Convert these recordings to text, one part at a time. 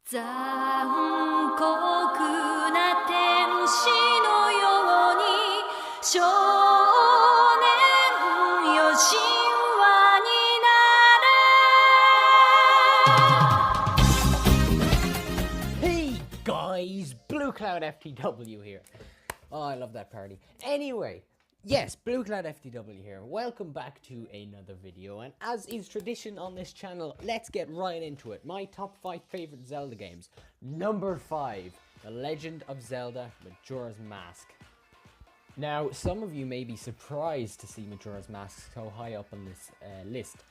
残酷な天使のように少年よ神話になる Hey guys, Blue Cloud FTW here. Oh, I love that party. Anyway, yes, Blue Cloud FTW here. Welcome back to another video, and as is tradition on this channel, let's get right into it. My top 5 favorite Zelda games. Number 5, The Legend of Zelda Majora's Mask. Now, some of you may be surprised to see Majora's Mask so high up on this list,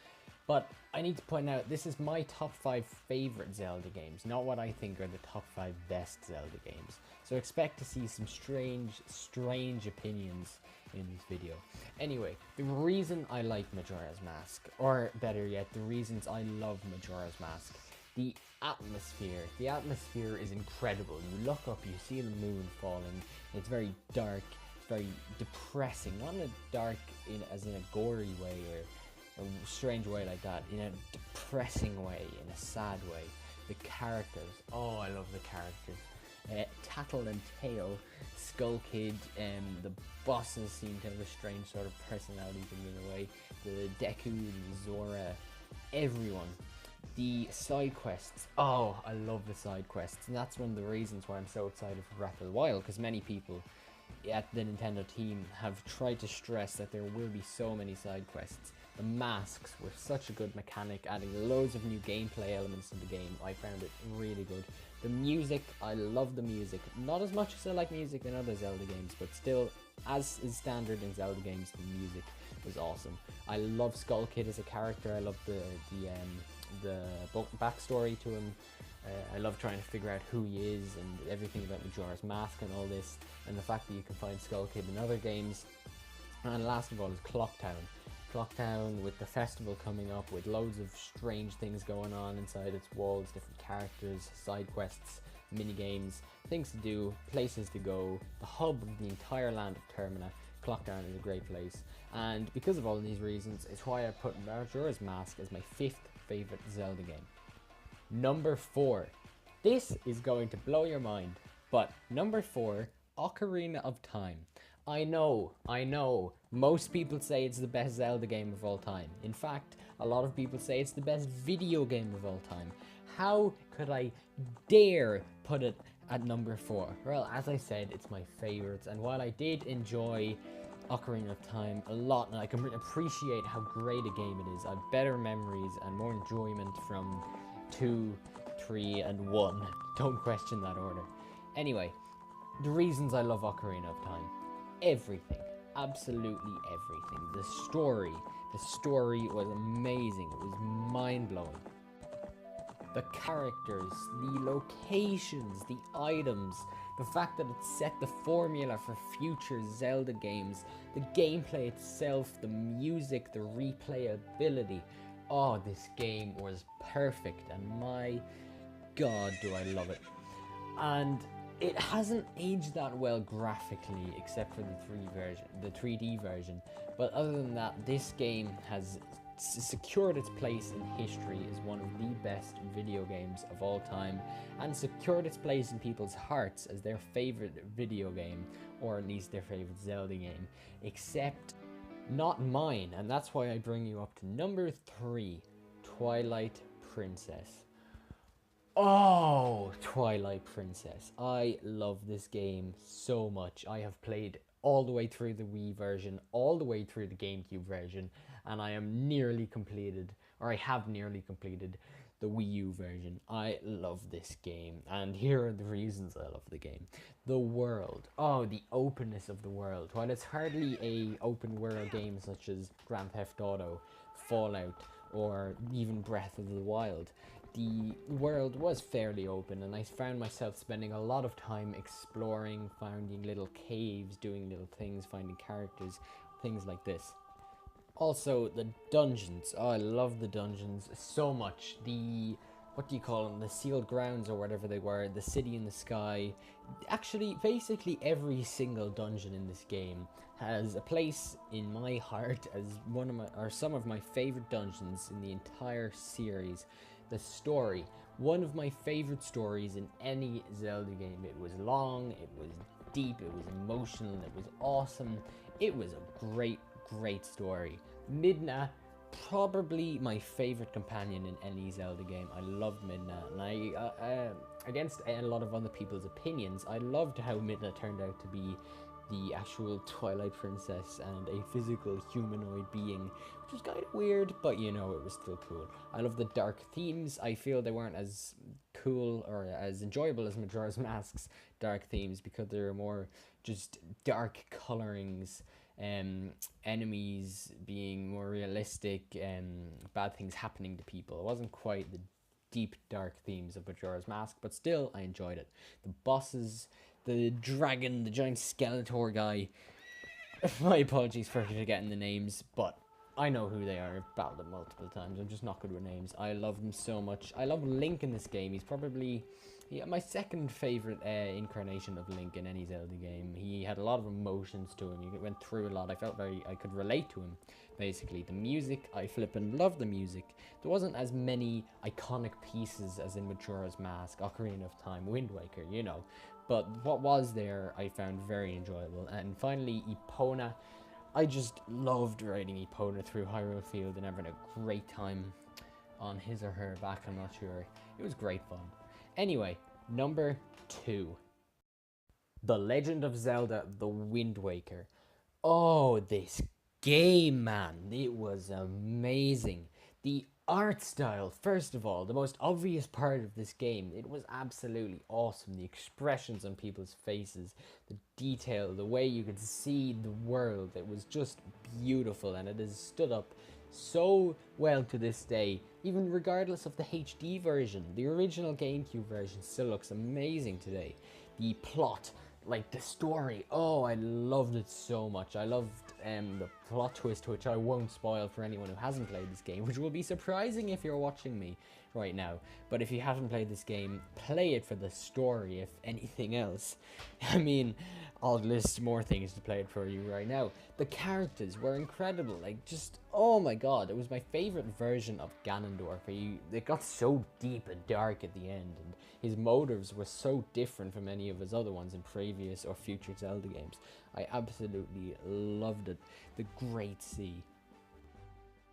but I need to point out this is my top 5 favorite Zelda games, not what I think are the top 5 best Zelda games. So expect to see some strange opinions in this video. Anyway, the reason I like Majora's Mask, or better yet, the reasons I love Majora's Mask, the atmosphere. The atmosphere is incredible. You look up, you see the moon falling, it's very dark, it's very depressing, not in a dark as in a gory way or a strange way like that, in a depressing way, in a sad way. The characters, oh, I love the characters. Tattle and Tail, Skull Kid, the bosses seem to have a strange sort of personality to me in a way. The Deku, the Zora, everyone. The side quests, oh, I love the side quests, and that's one of the reasons why I'm so excited for Breath of the Wild, because many people at the Nintendo team have tried to stress that there will be so many side quests. The masks were such a good mechanic, adding loads of new gameplay elements to the game. I found it really good. The music, I love the music. Not as much as I like music in other Zelda games, but still, as is standard in Zelda games, the music was awesome. I love Skull Kid as a character. I love the backstory to him. I love trying to figure out who he is and everything about Majora's Mask and all this, and the fact that you can find Skull Kid in other games. And last of all is Clocktown. Clocktown, with the festival coming up, with loads of strange things going on inside its walls, different characters, side quests, mini games, things to do, places to go, the hub of the entire land of Termina. Clocktown is a great place, and because of all these reasons, it's why I put Majora's Mask as my 5th favorite Zelda game. Number 4. This is going to blow your mind, but number 4, Ocarina of Time. I know, most people say it's the best Zelda game of all time. In fact, a lot of people say it's the best video game of all time. How could I dare put it at number 4? Well, as I said, it's my favorites, and while I did enjoy Ocarina of Time a lot, and I can appreciate how great a game it is, I have better memories and more enjoyment from 2, 3, and 1. Don't question that order. Anyway, the reasons I love Ocarina of Time. Everything. Absolutely everything. The story was amazing. It was mind-blowing. The characters, the locations, the items, the fact that it set the formula for future Zelda games, the gameplay itself, the music, the replayability. Oh, this game was perfect, and my god, do I love it. And it hasn't aged that well graphically, except for the 3D version. But other than that, this game has secured its place in history as one of the best video games of all time, and secured its place in people's hearts as their favorite video game, or at least their favorite Zelda game, except not mine. And that's why I bring you up to number 3, Twilight Princess. Oh, Twilight Princess. I love this game so much. I have played all the way through the Wii version, all the way through the GameCube version, and I am nearly completed, or I have nearly completed, the Wii U version. I love this game, and here are the reasons I love the game. The world. Oh, the openness of the world. While it's hardly a open world game such as Grand Theft Auto, Fallout, or even Breath of the Wild, the world was fairly open, and I found myself spending a lot of time exploring, finding little caves, doing little things, finding characters, things like this. Also, the dungeons. Oh, I love the dungeons so much. What do you call them? The sealed grounds, or whatever they were, the city in the sky. Actually, basically every single dungeon in this game has a place in my heart as some of my favorite dungeons in the entire series. The story, one of my favorite stories in any Zelda game. It was long, it was deep, it was emotional, it was awesome. It was a great story. Midna, probably my favorite companion in any Zelda game. I loved Midna, and I, against a lot of other people's opinions, I loved how Midna turned out to be the actual Twilight Princess and a physical humanoid being, which was kind of weird, but you know, it was still cool. I love the dark themes. I feel they weren't as cool or as enjoyable as Majora's Mask's dark themes because they were more just dark colorings, enemies being more realistic, bad things happening to people. It wasn't quite the deep dark themes of Majora's Mask, but still I enjoyed it. The bosses, the dragon, the giant Skeletor guy. My apologies for forgetting the names, but I know who they are. I've battled them multiple times. I'm just not good with names. I love them so much. I love Link in this game. He's probably my second favorite incarnation of Link in any Zelda game. He had a lot of emotions to him. He went through a lot. I could relate to him. Basically, the music, I flippin' love the music. There wasn't as many iconic pieces as in Majora's Mask, Ocarina of Time, Wind Waker, you know. But what was there, I found very enjoyable. And finally, Epona. I just loved riding Epona through Hyrule Field and having a great time on his or her back, I'm not sure. It was great fun. Anyway, number 2. The Legend of Zelda, The Wind Waker. Oh, this game, man. It was amazing. The art style, first of all, the most obvious part of this game, it was absolutely awesome. The expressions on people's faces, the detail, the way you could see the world, it was just beautiful, and it has stood up so well to this day, even regardless of the HD version. The original GameCube version still looks amazing today. The plot, like the story, oh, I loved it so much. I loved the plot twist, which I won't spoil for anyone who hasn't played this game, which will be surprising if you're watching me right now. But if you haven't played this game, play it for the story, if anything else. I mean, I'll list more things to play it for you right now. The characters were incredible, like just, oh my god, it was my favorite version of Ganondorf. It got so deep and dark at the end, and his motives were so different from any of his other ones in previous or future Zelda games. I absolutely loved it. The Great Sea.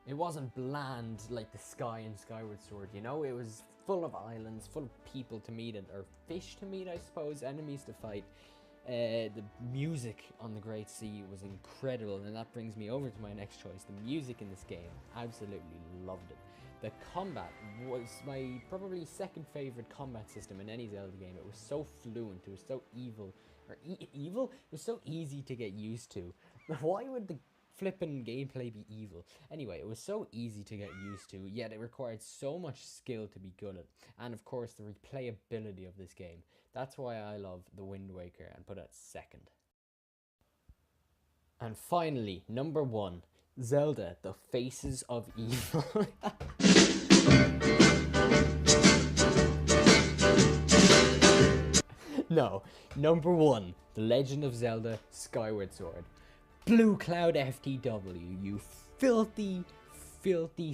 It wasn't bland like the sky in Skyward Sword, you know? It was full of islands, full of people to meet, or fish to meet, I suppose, enemies to fight. The music on the Great Sea was incredible, and that brings me over to my next choice. The music in this game, absolutely loved it. The combat was my probably second favorite combat system in any Zelda game. It was so fluent, it was so evil. It was so easy to get used to. Why would the flippin' gameplay be evil? Anyway, it was so easy to get used to, yet it required so much skill to be good at. And of course, the replayability of this game. That's why I love The Wind Waker and put it second. And finally, number 1, Zelda, The Faces of Evil. No, number 1, The Legend of Zelda, Skyward Sword. Blue Cloud FTW, you filthy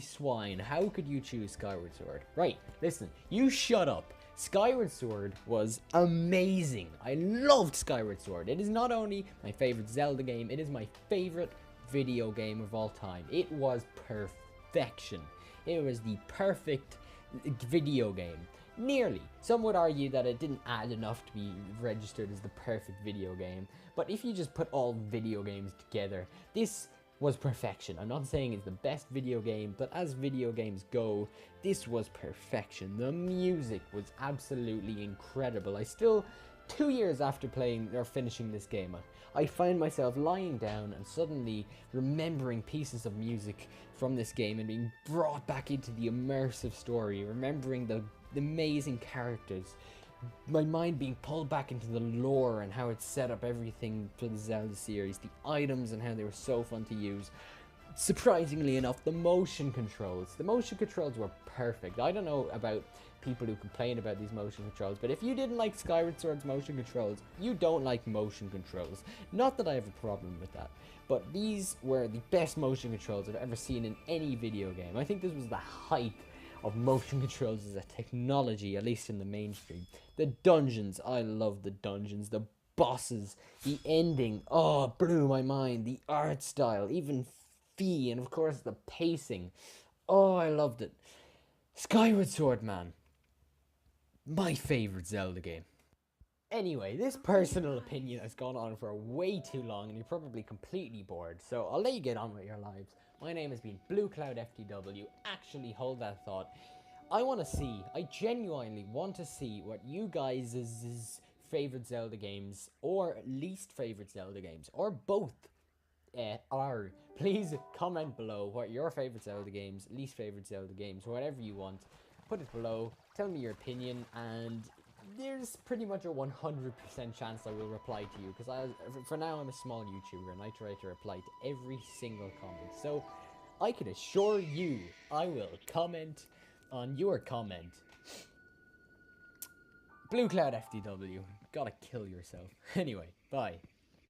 swine. How could you choose Skyward Sword? Right, listen, you shut up. Skyward Sword was amazing. I loved Skyward Sword. It is not only my favorite Zelda game, it is my favorite video game of all time. It was perfection. It was the perfect video game. Nearly. Some would argue that it didn't add enough to be registered as the perfect video game, but if you just put all video games together, this was perfection. I'm not saying it's the best video game, but as video games go, this was perfection. The music was absolutely incredible. I still, 2 years after playing or finishing this game, I find myself lying down and suddenly remembering pieces of music from this game and being brought back into the immersive story, remembering the amazing characters, my mind being pulled back into the lore and how it set up everything for the Zelda series, the items and how they were so fun to use. Surprisingly enough, the motion controls were perfect. I don't know about people who complain about these motion controls, but if you didn't like Skyward Sword's motion controls, you don't like motion controls. Not that I have a problem with that, but these were the best motion controls I've ever seen in any video game. I think this was the height of motion controls as a technology, at least in the mainstream. The dungeons, I love the dungeons. The bosses, the ending, oh, it blew my mind. The art style, even Fee, and of course the pacing. Oh, I loved it. Skyward Sword, man. My favourite Zelda game. Anyway, this personal opinion has gone on for way too long and you're probably completely bored, so I'll let you get on with your lives. My name has been Blue Cloud FTW. Actually, hold that thought. I genuinely want to see what you guys' favourite Zelda games or least favourite Zelda games, or both, are. Please comment below what your favourite Zelda games, least favourite Zelda games, whatever you want. Put it below, tell me your opinion, and there's pretty much a 100% chance I will reply to you, because for now I'm a small YouTuber and I try to reply to every single comment. So I can assure you I will comment on your comment. Blue Cloud FTW, gotta kill yourself. Anyway, bye.